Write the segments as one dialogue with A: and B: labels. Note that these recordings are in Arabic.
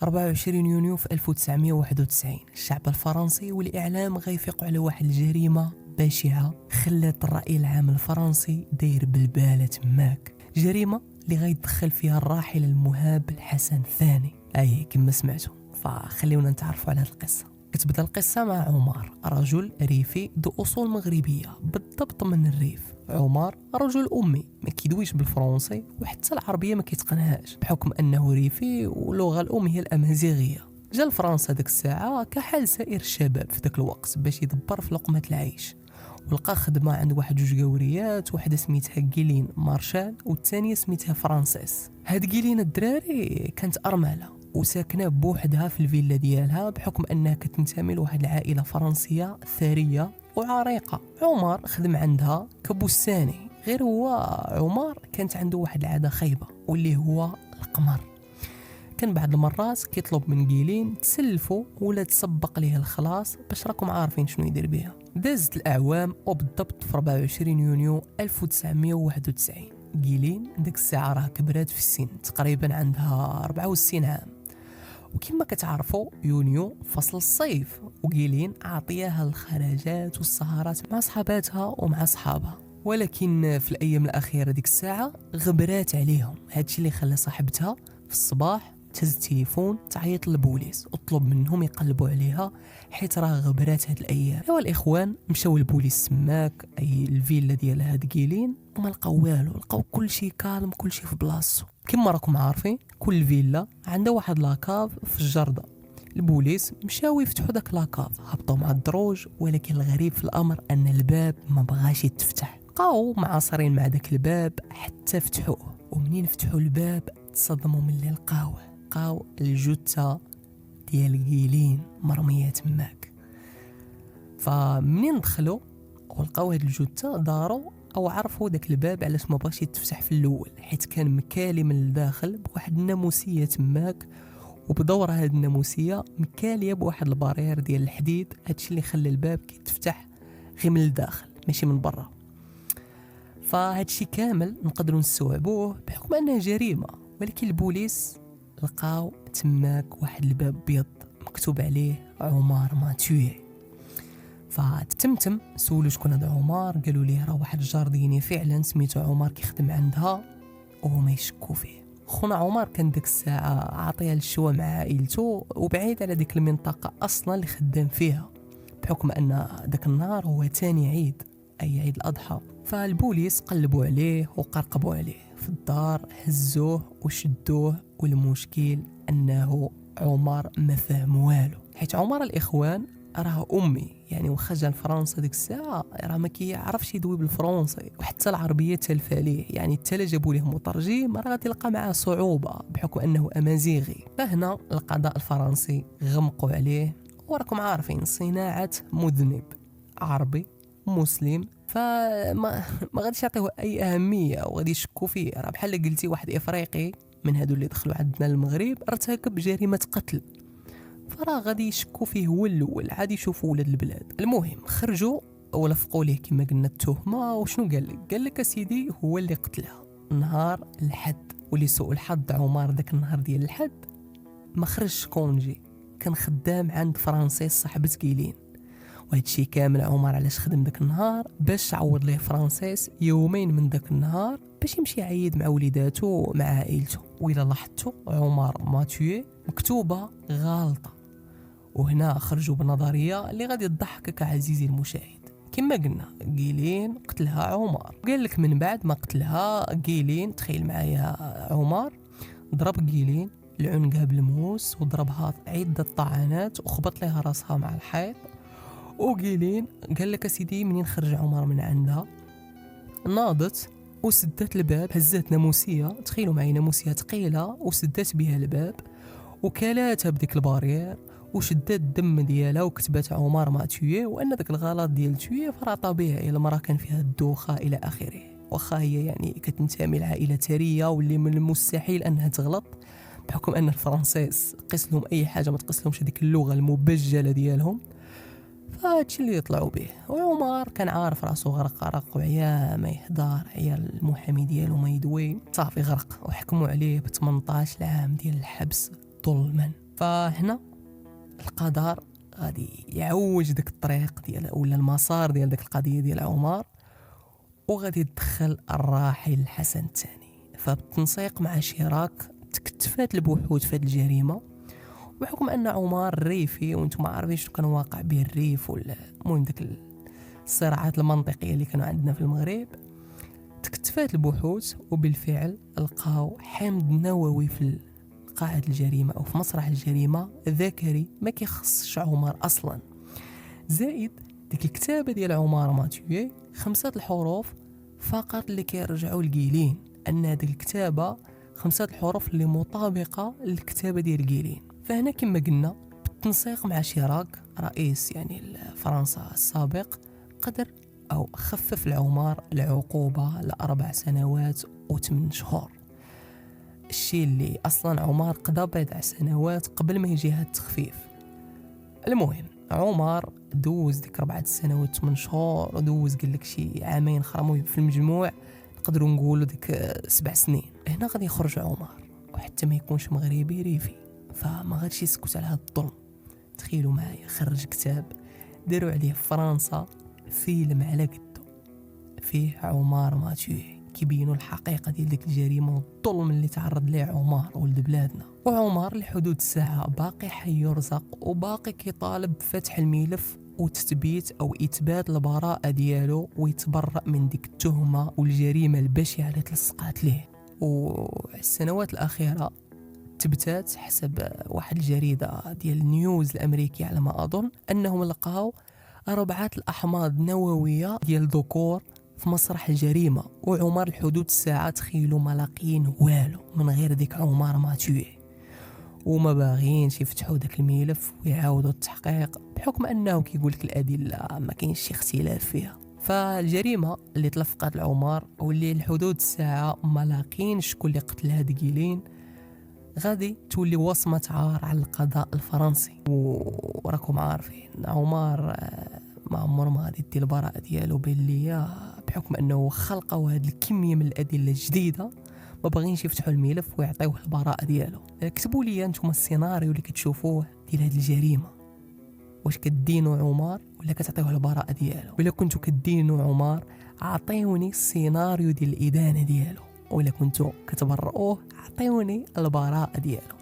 A: 24 يونيو في 1991 الشعب الفرنسي والإعلام غيفيقوا على واحد الجريمة بشعة خلات الرأي العام الفرنسي داير بالبالة تماك. جريمة اللي غيدخل فيها الراحل المهاب الحسن الثاني أي كما سمعتوا. فخليونا نتعرفوا على هذه القصة. كتبدا القصة مع عمر، رجل ريفي ذو أصول مغربية بالضبط من الريف. عمر رجل أمي ما كيدويش بالفرنسي وحتى العربية ما كيتقنهاش بحكم أنه ريفي واللغة الأم هي الأمازيغية. جا لفرنسا ديك الساعة كحال سائر الشباب في داك الوقت باش يدبر في لقمة العيش، ولقى خدمة عند واحد جوج قوريات، وحده سميتها كيلين مارشال والثانية سميتها فرانسيس. هاد كيلين الدراري كانت أرملة وساكنة بوحدها في الفيلا ديالها بحكم أنها كتنتمي لواحد العائلة فرنسية ثرية وعريقة. عمر خدم عندها كبستاني، غير هو عمر كانت عنده واحد العادة خايبة واللي هو القمر. كان بعض المرات كيطلب من كيلين تسلفه ولا تسبق ليه الخلاص باش راكم عارفين شنو يدير بها. دازت الأعوام وبالضبط في 24 يونيو 1991 كيلين ديك الساعة راه كبرات في السن، تقريبا عندها 64 عام. وكما كتعرفوا يونيو فصل الصيف، وكيلين عاطياها الخرجات والسهرات مع صحاباتها ومع صحابها. ولكن في الأيام الأخيرة ديك الساعة غبرات عليهم. هادشي اللي خلى صاحبتها في الصباح تهز التليفون تعيط للبوليس وطلب منهم يقلبوا عليها حيت راه غبرات هاد الايام. ايوا الاخوان مشاو للبوليس سماك اي الفيلا ديال هاد كيلين وما لقاو والو، لقاو كلشي كالم كلشي في بلاصتو. كما راكم عارفين كل فيلا عندها واحد لاكاف في الجردة. البوليس مشاو يفتحوا داك لاكاف، هبطوا مع الدروج، ولكن الغريب في الامر ان الباب ما بغاش يتفتح. بقاو معاصرين مع داك الباب حتى فتحوه، ومنين فتحوا الباب تصدموا من اللي لقاو الجثة ديال كيلين مرمية تماك. فمنين دخلوا ولقاو هاد الجثة داروا او عرفوا داك الباب علاش ما بغاش يتفتح في الاول، حيت كان مكالي من الداخل بواحد الناموسية تماك، وبدور هاد الناموسية مكالية بواحد البارير ديال الحديد. هادشي اللي خلى الباب كيتفتح غير من الداخل ماشي من برا. فهادشي كامل نقدروا نستوعبوه بحكم انها جريمة، ولكن البوليس لقاو تماك واحد الباب بيض مكتوب عليه عمر ما توي. فتمتم سولو شكون هذا عمر، قالوا ليه راه واحد الجارديني فعلا سميتو عمر كيخدم عندها وهما يشكوا فيه. خونا عمر كان ديك الساعه عاطيها للشوا مع عائلته وبعيد على ديك المنطقه اصلا اللي خدام فيها بحكم ان داك النهار هو ثاني عيد اي عيد الاضحى. فالبوليس قلبوا عليه وقرقبوا عليه في الدار، هزوه وشدوه، والمشكل انه عمر ما فهم والو، حيت عمر الاخوان راه امي يعني واخا جا لفرنسا ديك الساعه راه ما كيعرفش يدوي بالفرنسي، وحتى العربيه تلفى ليه، يعني حتى لا جابوا ليه مترجم راه غتلقى معاه صعوبه بحكم انه امازيغي. فهنا القضاء الفرنسي غمقوا عليه، وراكم عارفين صناعه مذنب عربي مسلم فما غاديش يعطيوه اي اهميه وغادي يشكوا فيه. راه بحال قلتي واحد افريقي من هادو اللي دخلوا عندنا المغرب ارتكب جريمه قتل، فراه غادي يشكوا فيه هو الاول، عادي يشوفوا ولاد البلاد. المهم خرجوا ولفقوا ليه كما قلنا التهمه. وشنو قال لك اسيدي هو اللي قتلها نهار الحد. ولي سوء الحظ عمر داك النهار ديال الحد ما خرجش كونجي، كان خدام عند فرانسيس صاحبه كيلين. وهادشي كامل عمر علاش خدم داك النهار باش عوض ليه فرانسيس يومين من داك النهار باش يمشي يعيد مع وليداته ومع عائلته. وإلا لاحظتوا عمر ما توي مكتوبه غالطه، وهنا خرجوا بنظريه اللي غادي تضحكك عزيزي المشاهد. كما قلنا كيلين قتلها عمر، قال لك من بعد ما قتلها كيلين تخيل معايا عمر ضرب كيلين العنقها بالموس وضربها عده طعنات وخبط لها راسها مع الحيط. وكيلين قال لك اسيدي منين خرج عمر من عندها ناضت وسدت الباب، هزات ناموسيه، تخيلوا معي ناموسيه ثقيله وسدت بها الباب وكالاتها بديك البارير وشدت الدم ديالها وكتبت عمر ما توي، وان داك الغلط ديال توي فرا طبيعي، المراه كان فيها الدوخه الى اخره. واخا هي يعني كتنتمي لعائله ثريه واللي من المستحيل انها تغلط بحكم ان الفرنسيس قيس لهم اي حاجه ما تقيس لهمش هذيك اللغه المبجله ديالهم. فهادشي اللي يطلعوا به. وعمر كان عارف راسو غرق وعيا ما يهدر، عيا المحامي ديالو ما يدوي، صافي غرق وحكموا عليه ب 18 عام ديال الحبس ظلما. فهنا القدر غادي يعوج داك الطريق ديال ولا المسار ديال داك القضيه ديال عمر، وغادي يدخل الراحل الحسن الثاني. فبالتنسيق مع شيراك تكتفات البحوث في هذه الجريمه، بحكم ان عمر ريفي وانتم عارفين شنو كان واقع به الريف ولا المهم داك الصراعات المنطقيه اللي كانوا عندنا في المغرب. تكتفات البحوث وبالفعل لقاو حامض نووي في قاعة الجريمة أو في مسرح الجريمة ذكري ما كيخصش عمر أصلا. زائد ديك الكتابة ديال عمر ماتيو 5 الحروف فقط اللي كيرجعوا لقيلين أن هذه الكتابة 5 الحروف اللي مطابقة للكتابة ديال قيلين. فهنا كما قلنا بالتنسيق مع شيراك رئيس يعني فرنسا السابق قدر أو خفف العمر العقوبة ل4 سنوات و8 شهور، الشيء اللي أصلا عمر قضى 4 سنوات قبل ما يجي هاد التخفيف. المهم عمر دوز ديك 4 سنوات 8 شهور ودوز قال لك شي عامين خرموا في المجموع نقدروا نقولوا ديك 7 سنين. هنا غادي يخرج عمر وحتى ما يكونش مغربي ريفي فما غاديش يسكت على هاد الظلم. تخيلوا معايا خرج كتاب داروا عليه في فرنسا فيلم على قدو فيه عمر ماتيو كيبينوا الحقيقه ديال ديك الجريمه والظلم اللي تعرض ليه عمر ولد بلادنا. وعمر لحدود الساعه باقي حي يرزق وباقي كيطالب بفتح الملف وتثبيت او اثبات البراءه ديالو ويتبرأ من ديك التهمه والجريمه البشعه اللي تلصقات ليه. والسنوات الاخيره تبتات حسب واحد الجريده ديال نيوز الامريكي على ما اظن انهم لقاو 4 الأحماض نووية ديال ذكور في مسرح الجريمة، وعمر الحدود الساعة تخيلوا ما لاقيين والو من غير ديك عمر ماتيو، وما باغينش يفتحوا داك الملف ويعاودوا التحقيق بحكم انه كيقول لك الادله ما كاينش شي اختلاف فيها. فالجريمه اللي تلفقت لعمر واللي الحدود الساعة ما لاقينش شكون اللي قتل هاد قيلين غادي تولي وصمة عار على القضاء الفرنسي. وراكم عارفين عمر ما عمر ما غادي يدي البراءة ديالو باللي بحكم انه خلقوا هاد الكمية من الأدلة الجديدة ما باغينش يفتحوا الملف ويعطيوه البراءة ديالو. كتبوا لي انتم السيناريو اللي كتشوفوه ديال هاد الجريمة، واش كدينوا عمر ولا كتعطيوه البراءة ديالو؟ ولا كنتو كدينوا عمر عطيوني السيناريو ديال الإدانة ديالو، ولا كنتو كتبرؤوه عطيوني البراءة ديالو.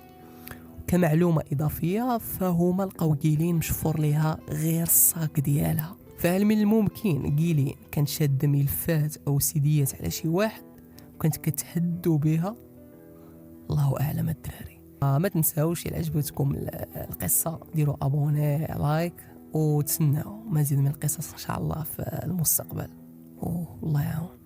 A: كمعلومة إضافية فهما لقاو قيلين مشفور ليها غير الساك ديالها. فهل من الممكن قيلين كانت شادة ملفات أو سيديات على شي واحد وكانت كتهدوا بها؟ الله أعلم الدراري. ما تنساوش إلا عجبتكم القصة ديروا أبوني لايك وتسناو مزيد من القصص إن شاء الله في المستقبل، والله يعاون.